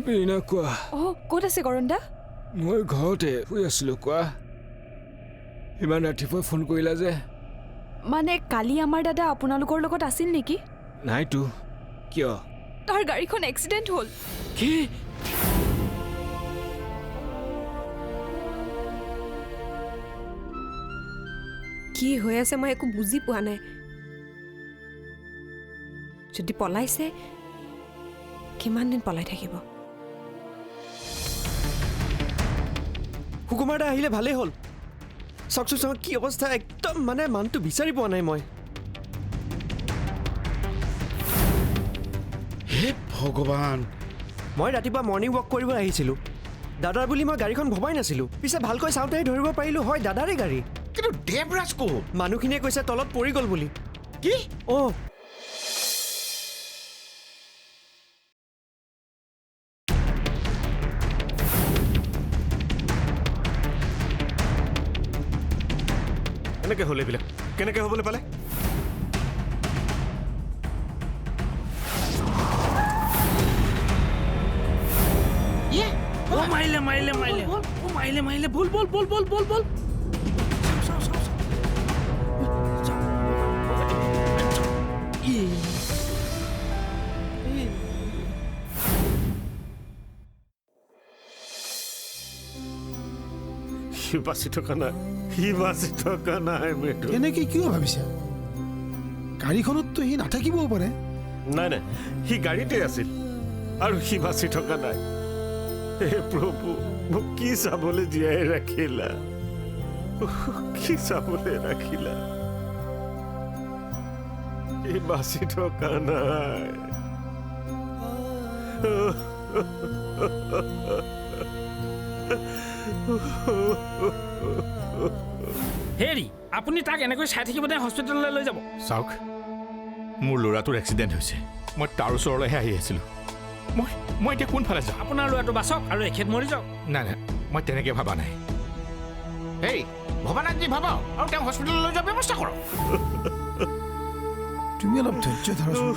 বিনা কোৱা ক'ত আছে কৰণ দা মই ঘৰতে শুই আছিলো কোৱা ইমান ৰাতিপুৱা ফোন কৰিলা যে মানে কালি আমাৰ দাদা আপোনালোকৰ লগত আছিল নেকি নাইতো কিয় তাৰ গাড়ীখন এক্সিডেন্ট হ'ল কি কি হৈ আছে মই একো বুজি পোৱা নাই যদি পলাইছে কিমান দিন পলাই থাকিব সুকুমাৰ দা আহিলে ভালেই হ'ল চাওকচোন কি অৱস্থা একদম মানে মানুহটো বিচাৰি পোৱা নাই মই হে ভগৱান মই ৰাতিপুৱা মৰ্ণিং ৱাক কৰিব আহিছিলোঁ দাদাৰ বুলি মই গাড়ীখন ভবাই নাছিলোঁ পিছে ভালকৈ চাওঁতেহে ধৰিব পাৰিলোঁ হয় দাদাৰে গাড়ী কিন্তু দেৱৰাজ ক'ত মানুহখিনিয়ে কৈছে তলত পৰি গ'ল বুলি কি অঁ কেনেকৈ হ'ল এইবিলাক কেনেকৈ হ'বলৈ পালে মাৰিলে বল সি বাচি থকা নাই মেটু এনেকৈ কিয় ভাবিছা গাড়ীখনততো সি নাথাকিবও পাৰে নাই সি গাড়ীতে আছিল আৰু সি বাচি থকা নাই হে প্ৰভু মোক কি চাবলৈ জীয়াই ৰাখিলা সি বাচি থকা নাই হেৰি আপুনি তাক এনেকৈ চাই থাকিব নে হস্পিটেললৈ লৈ যাব চাওক মোৰ ল'ৰাটোৰ এক্সিডেণ্ট হৈছে মই তাৰ ওচৰলৈহে আহি আছিলোঁ মই এতিয়া কোনফালে যাওঁ আপোনাৰ ল'ৰাটো বাচক আৰু এখেত মৰি যাওক নাই মই তেনেকৈ ভাবা নাই হেই ভবা নাই যি ভাবা আৰু তেওঁ হস্পিটেললৈ লৈ যোৱাৰ ব্যৱস্থা কৰক তুমি অলপ ধৈৰ্য ধৰাচোন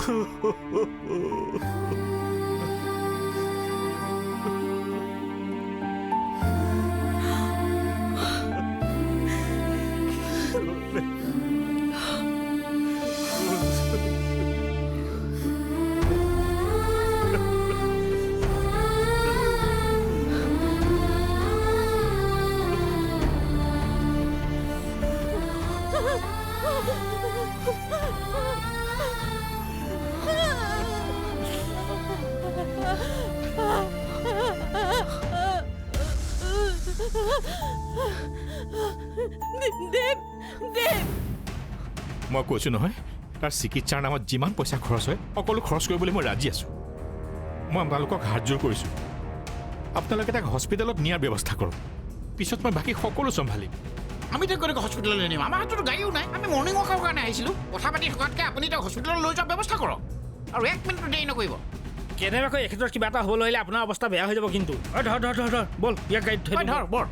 মই কৈছোঁ নহয় তাৰ চিকিৎসাৰ নামত যিমান পইচা খৰচ হয় সকলো খৰচ কৰিবলৈ মই ৰাজি আছোঁ মই আপোনালোকক হাত জোৰ কৰিছোঁ আপোনালোকে তাক হস্পিটেলত নিয়াৰ ব্যৱস্থা কৰক পিছত মই বাকী সকলো চম্ভালিম আমি তাক গৈ হস্পিটেললৈ নিম আমাৰ হাততো গাড়ীও নাই আমি মৰ্ণিং ৱাকৰ কাৰণে আহিছিলোঁ কথা পাতি থকাতকৈ আপুনি তাক হস্পিটেললৈ লৈ যোৱাৰ ব্যৱস্থা কৰক আৰু 1 মিনিটো দেৰি নকৰিব কেনেবাকৈ এখেতৰ কিবা এটা হ'বলৈ হ'লে আপোনাৰ অৱস্থা বেয়া হৈ যাব কিন্তু ধৰ বল ইয়াক গাড়ীত থৈ ধৰ বৰ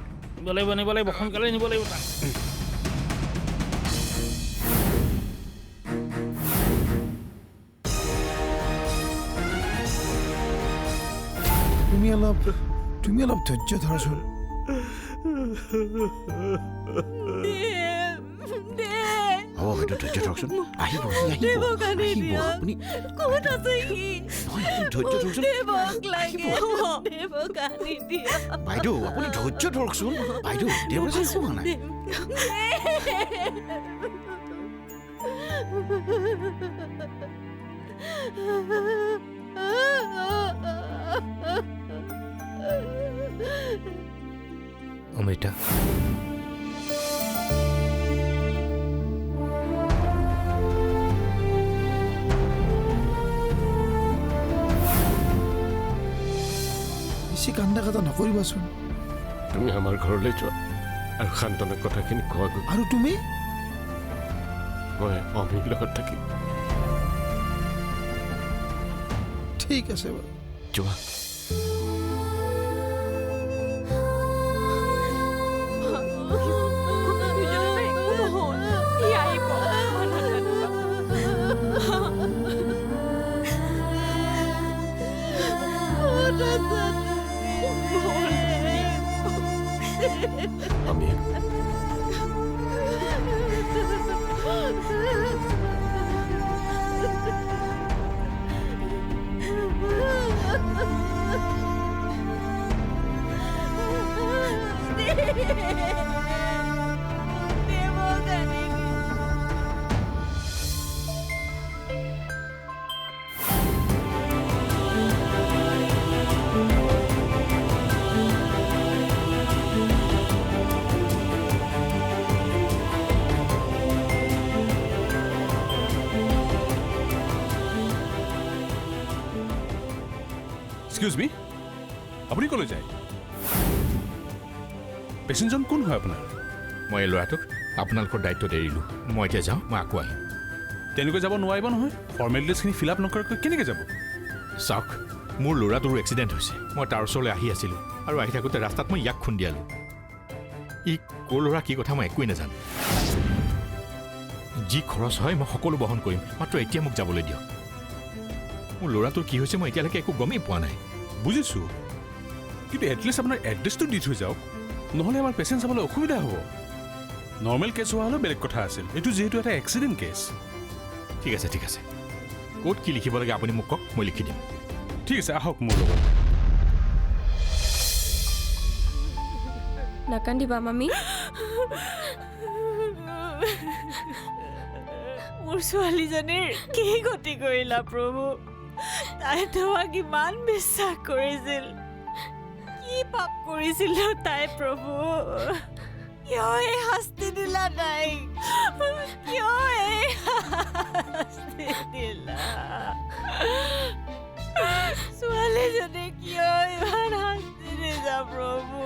নিব লাগিব সোনকালে নিব লাগিব তাক তুমি অলপ ধৈৰ্য ধৰাচোন হ'ব বাইদেউ ধৈৰ্য ধৰকচোন আহিব আপুনি ক'ত আছে সি ধৈৰ্য ধৰকচোন বাইদেউ আপুনি ধৈৰ্য ধৰকচোন বাইদেউ দেৱৰাজ একো হোৱা নাই অমৃতা বেছি কান্দা কাটা নকৰিবাচোন তুমি আমাৰ ঘৰলৈ যোৱা আৰু শান্তনক কথাখিনি কোৱাগৈ আৰু তুমি মই অমিৰ লগত থাকিম ঠিক আছে বাৰু যোৱা আমি এক্সকিউজ মি, আপুনি ক'লৈ যায়? পেচেণ্টজন কোন হয় আপোনাৰ? মই এই ল'ৰাটোক আপোনালোকৰ দায়িত্বত এৰিলোঁ। মই এতিয়া যাওঁ, মই আকৌ আহিম। তেনেকৈ যাব নোৱাৰিব নহয়। ফৰ্মেলিটিজখিনি ফিল আপ নকৰাকৈ কেনেকৈ যাব? চাওক, মোৰ ল'ৰাটোৰো এক্সিডেণ্ট হৈছে। মই তাৰ ওচৰলৈ আহি আছিলোঁ আৰু আহি থাকোঁতে ৰাস্তাত মই ইয়াক খুন্দিয়ালোঁ। ই ক'ৰ ল'ৰা কি কথা মই একোৱেই নাজানো। যি খৰচ হয় মই সকলো বহন কৰিম, মাত্ৰ এতিয়া মোক যাবলৈ দিয়ক। মোৰ ল'ৰাটোৰ কি হৈছে মই এতিয়ালৈকে একো গমেই পোৱা নাই। বুজিছোঁ, কিন্তু এটলিষ্ট আপোনাৰ এড্ৰেছটো দি থৈ যাওক, নহ'লে আমাৰ পেচেণ্ট চাবলৈ অসুবিধা হ'ব। নৰ্মেল কেছ হোৱা হ'লেও বেলেগ কথা আছিল, এইটো যিহেতু এটা এক্সিডেণ্ট কেছ। ঠিক আছে, ঠিক আছে। ক'ত কি লিখিব লাগে আপুনি মোক কওক, মই লিখি দিম। ঠিক আছে, আহক মোৰ লগত। নাকান্দিবা মামী। মোৰ ছোৱালীজনীৰ কি গতি কৰিলা প্ৰভু? তাই তোমাক ইমান বিশ্বাস কৰিছিল, কি পাপ কৰিছিল তাই প্ৰভু? কিয় এই শাস্তি দিলা তাইক? কিয় এই শাস্তি দিলা? ছোৱালীজনী কিয় ইমান শাস্তি দিছা প্ৰভু?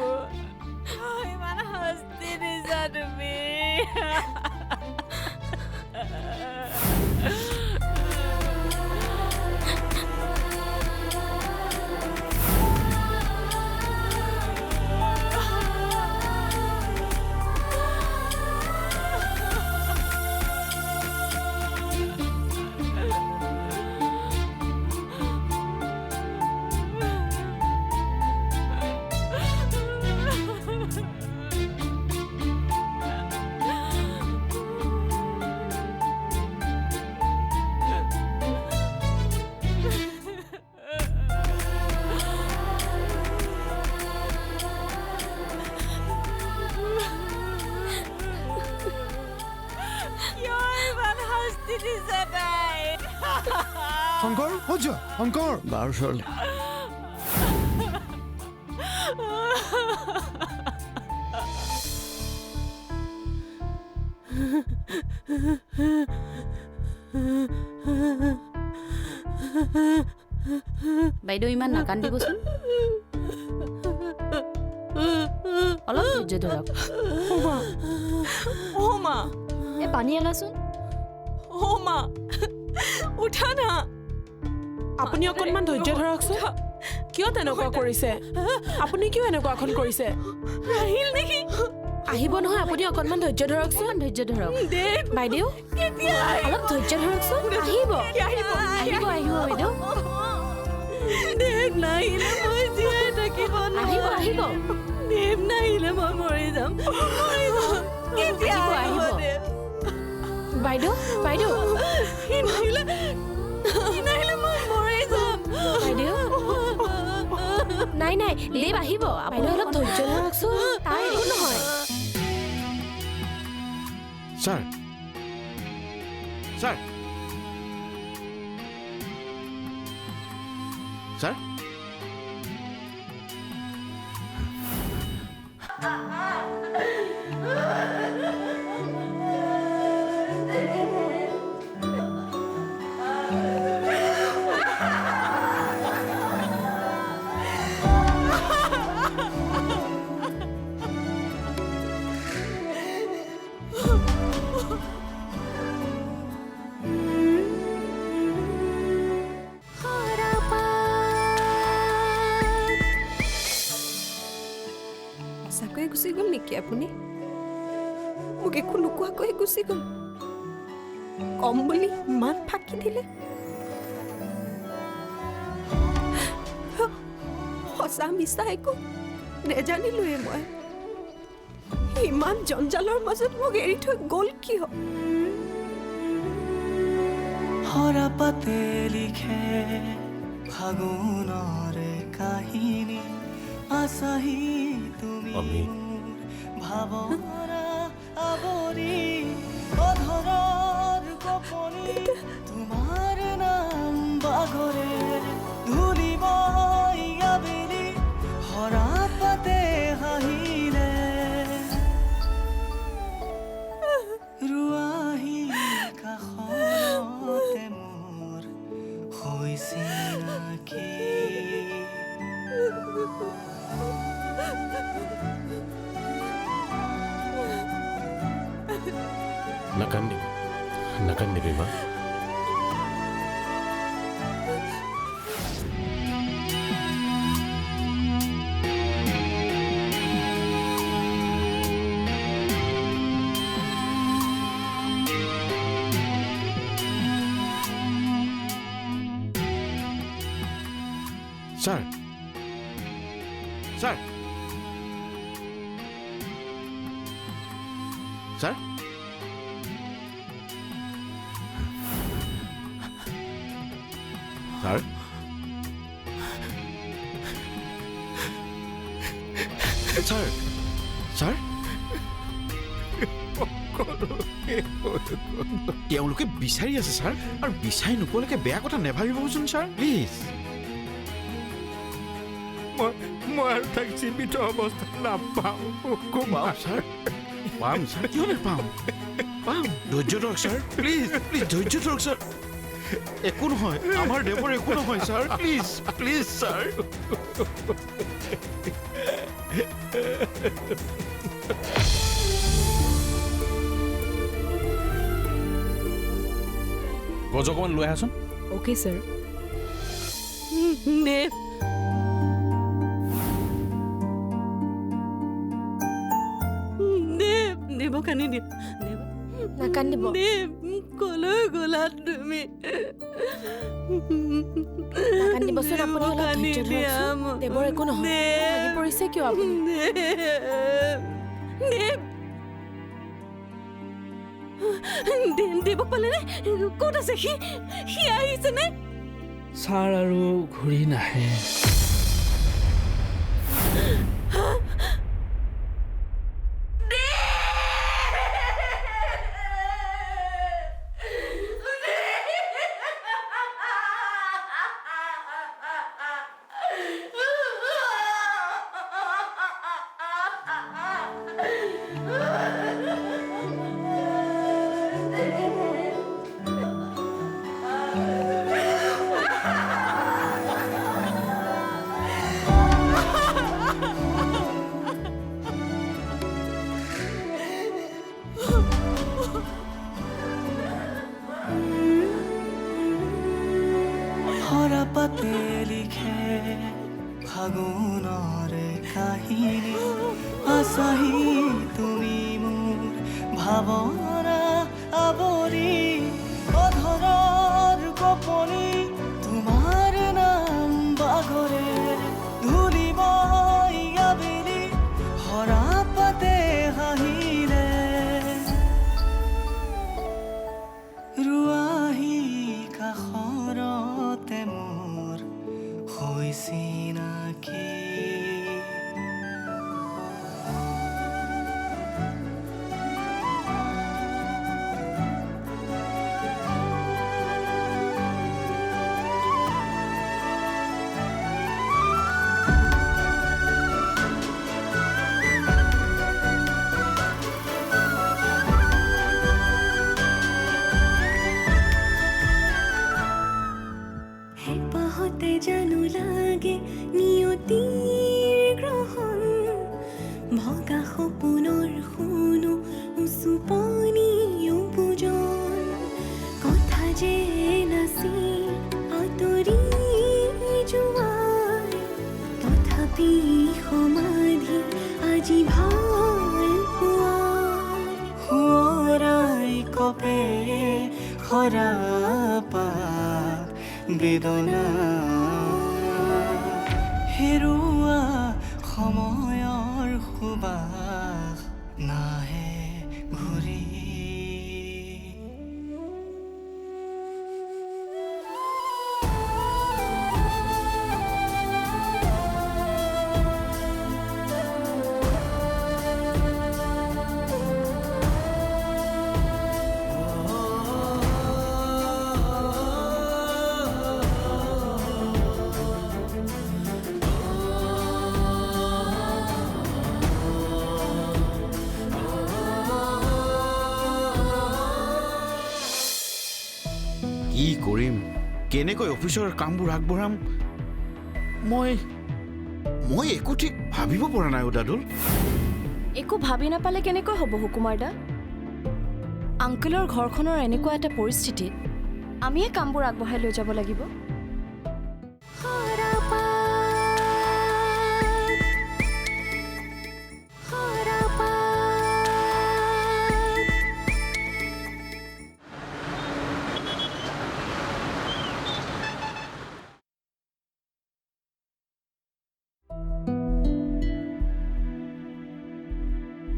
কিয় ইমান শাস্তি দিছা তুমি? শংকৰ, ক'ত যোৱা? শংকৰ, বাৰ ওচৰলৈ। বাইদেউ ইমান নাকান্দিবচোন, অলপ ধৈৰ্য ধৰক। মা, এই পানী আনাচোন। মা উঠা না। আপুনি অকণমান ধৈৰ্য ধৰকচোন। কিয় তেনেকুৱা কৰিছে? আপুনি কিয় এনেকুৱাখন কৰিছে? আহিল নেকি? আহিব নহয়, আপুনি অকণমান ধৈৰ্য ধৰকচোন। ধৈৰ্য ধৰক বাইদেউ, অলপ ধৈৰ্য ধৰকচোন। আহিব আহিব আহিব বাইদেউ। দেৱ নাহিলে মই জীয়াই থাকিব আহিব আহিব। দেৱ নাহিলে মই মৰি যাম। কেতিয়া আহিব দেৱ? বাইদেউ বাইদেউ, সি নাহিলে মই মৰি যাম। বাইদেউ নাই নাই, দেৱ আহিব। বাইদেউ অলপ ধৈৰ্য ধৰকচোন, তাৰ একো নহয়। ছাৰ, ছাৰ, ছাৰ, সঁচাকৈয়ে গুচি গ'ল নেকি আপুনি? মোক একো নোকোৱাকৈ গুচি গ'ল। কম বুলি ইমান ফাঁকি দিলে। সঁচা মিছা একো নেজানিলোৱে মই ইমান জঞ্জালৰ মাজত মোক এৰি থৈ গ'ল কিয় হৰা পাতে লিখে ফাগুনৰে কাহিনী আছাহি তুমি ভাৱৰা আৱৰি অধৰৰ গোপনি তোমাৰ নাম বাগৰে ধূলিব আবেলি হৰা পাতে হাঁহিলে ৰুৱাহি কাষতে মোৰ হৈছে নাকি নাকান্দিবি মা sir sir sir sir sir sir তেওঁলোকে বিচাৰি আছে ছাৰ আৰু বিচাৰি নোপোৱালৈকে বেয়া কথা নেভাবিবচোন ছাৰ প্লিজ মই আৰু তাক জীৱিত অৱস্থাত নাপাওঁ ছাৰ পাম ছাৰ কিয় নেপাম পাম ধৈৰ্য ধৰক ছাৰ প্লিজ প্লিজ ধৈৰ্য ধৰক ছাৰ একো নহয় আমাৰ দেৱৰ একো নহয় ছাৰ প্লিজ প্লিজ ছাৰ গজ অকণমান লৈ আহাচোন অ'কে ছাৰ দেৱ দেৱ দেৱক আনি দিয়া নাকান্দিব দেৱ কলৈ গ'লা তুমি নাকান্দিবচোন আপুনি অলপ ধৈৰ্য ধৰকচোন দেৱৰ একো নহয় ভাগি পৰিছে কিয় আপুনি দেৱ দেৱক পালেনে ক'ত আছে সি আহিছেনে ছাৰ আৰু ঘূৰি নাহে পাতে লিখে ফাগুনৰে কাহিনী আছাহি তুমি মোৰ ভাৱৰা আৱৰি অধৰৰ গোপনি তোমাৰ নাম বাগৰে ধূলিব আবেলি হৰা পাতে হাঁহিলে ৰুৱাহি কাষৰতে মোৰ হৈছে নাকি জানো লাগে নিয়তিৰ গ্ৰহণ ভগা সপোনৰ শুনো উচুপনি বুজন কথা যে নাছিল আঁতৰি যোৱাৰ তথাপি সমাধি আজি ভাল পোৱাৰ সোঁৱৰাই কপে সৰাপা বেদনা হেৰুৱা সময়ৰ সুবাস নাহে ঘূৰি কি কৰিম কেনেকৈ অফিচৰ কামবোৰ আগবঢ়াম মই একো ঠিক ভাবিব পৰা নাই দাদুল একো ভাবি নাপালে কেনেকৈ হ'ব সুকুমাৰ দা আংকলৰ ঘৰখনৰ এনেকুৱা এটা পৰিস্থিতিত আমিয়ে কামবোৰ আগবঢ়াই লৈ যাব লাগিব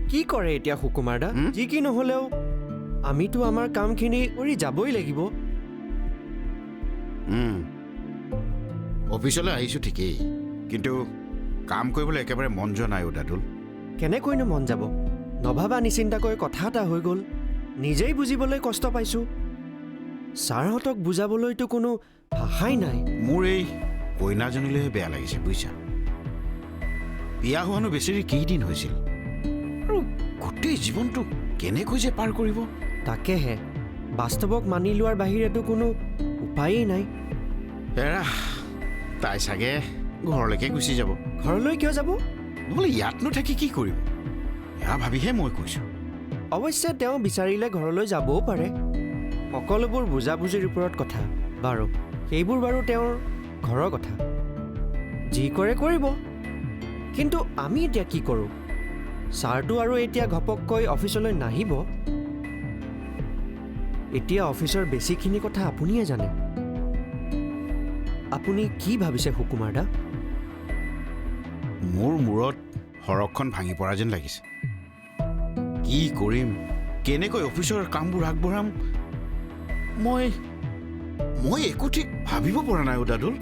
কি কৰে এতিয়া সুকুমাৰ দা যি কি নহলেও আমিতো আমাৰ কামখিনি কৰি যাবই লাগিব অফিচলৈ আহিছোঁ ঠিকেই কিন্তু কাম কৰিবলৈ একেবাৰে মন যোৱা নাই দাদুল কেনেকৈনো মন যাব নভাবা নিচিন্তাকৈ কথা এটা হৈ গ'ল নিজেই বুজিবলৈ কষ্ট পাইছোঁ ছাৰহঁতক বুজাবলৈতো কোনো ভাষাই নাই মোৰ এই কইনাজনীলৈহে বেয়া লাগিছে বুজিছা বিয়া হোৱানো বেচেৰি কেইদিন হৈছিল আৰু গোটেই জীৱনটো কেনেকৈ যে পাৰ কৰিব তাকেহে বাস্তৱক মানি লোৱাৰ বাহিৰেতো কোনো উপায়েই নাই এৰা তাই চাগে ঘৰলৈকে গুচি যাব ঘৰলৈ কিয় যাব নহ'লে ইয়াতনো থাকি কি কৰিব এয়া ভাবিহে মই কৈছোঁ অৱশ্যে তেওঁ বিচাৰিলে ঘৰলৈ যাবও পাৰে সকলোবোৰ বুজাবুজিৰ ওপৰত কথা বাৰু সেইবোৰ বাৰু তেওঁৰ ঘৰৰ কথা যি কৰে কৰিব কিন্তু আমি এতিয়া কি কৰোঁ ছাৰটো আৰু এতিয়া ঘপককৈ অফিচলৈ নাহিব এতিয়া অফিচৰ বেছিখিনি কথা আপুনিয়ে জানে আপুনি কি ভাবিছে সুকুমাৰ দা মোৰ মূৰত সৰকখন ভাঙি পৰা যেন লাগিছে কি কৰিম কেনেকৈ অফিচৰ কামবোৰ আগবঢ়াম মই একো ঠিক ভাবিব পৰা নাই দাদুল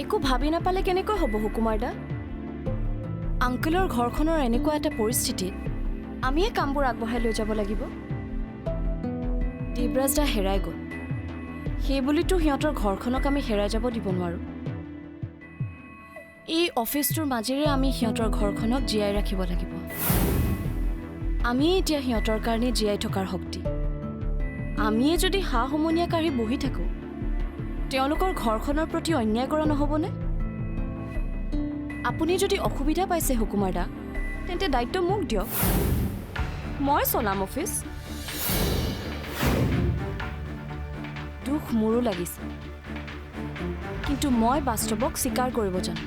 একো ভাবি নাপালে কেনেকৈ হ'ব সুকুমাৰ দা আংকলৰ ঘৰখনৰ এনেকুৱা এটা পৰিস্থিতিত আমিয়ে কামবোৰ আগবঢ়াই লৈ যাব লাগিব দেৱৰাজ দা হেৰাই গ'ল সেইবুলিতো সিহঁতৰ ঘৰখনক আমি হেৰাই যাব দিব নোৱাৰোঁ এই অফিচটোৰ মাজেৰে আমি সিহঁতৰ ঘৰখনক জীয়াই ৰাখিব লাগিব আমিয়ে এতিয়া সিহঁতৰ কাৰণে জীয়াই থকাৰ শক্তি আমিয়ে যদি হা হুমুনিয়া কাঢ়ি বহি থাকোঁ তেওঁলোকৰ ঘৰখনৰ প্ৰতি অন্যায় কৰা নহ'বনে আপুনি যদি অসুবিধা পাইছে সুকুমাৰ দা তেন্তে দায়িত্ব মোক দিয়ক মই চলাম অফিচ দুখ মোৰো লাগিছে কিন্তু মই বাস্তৱক স্বীকাৰ কৰিব জানো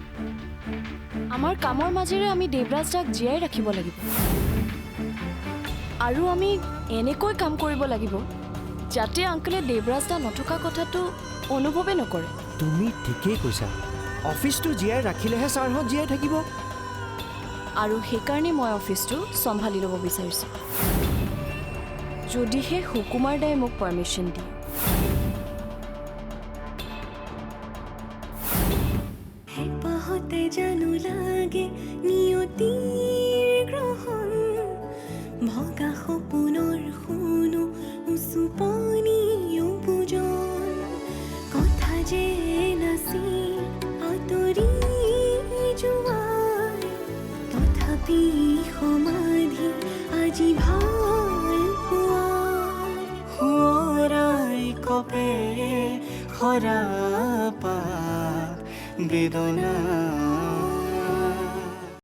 আমাৰ কামৰ মাজেৰে আমি দেৱৰাজ দাক জীয়াই ৰাখিব লাগিব আৰু আমি এনেকৈ কাম কৰিব লাগিব যাতে আংকলে দেৱৰাজ দা নথকা কথাটো অনুভৱে নকৰে তুমি ঠিকেই কৈছা অফিচটো জীয়াই ৰাখিলেহে ছাৰহঁত জীয়াই থাকিব আৰু সেইকাৰণে মই অফিচটো চম্ভালি ল'ব বিচাৰিছোঁ যদিহে সুকুমাৰ দাই মোক পাৰ্মিশ্যন দিয়ে হেঁপাহতে জানো লাগে নিয়তিৰ গ্ৰহণ ভগা সপোনৰ শুনো উচুপনি পূজন কথা যে নাছিল আঁতৰি যোৱাৰ তথাপি সমাধি আজি ভাল পোৱাৰ সোঁৱৰাই কপে সৰা পাত বেদনা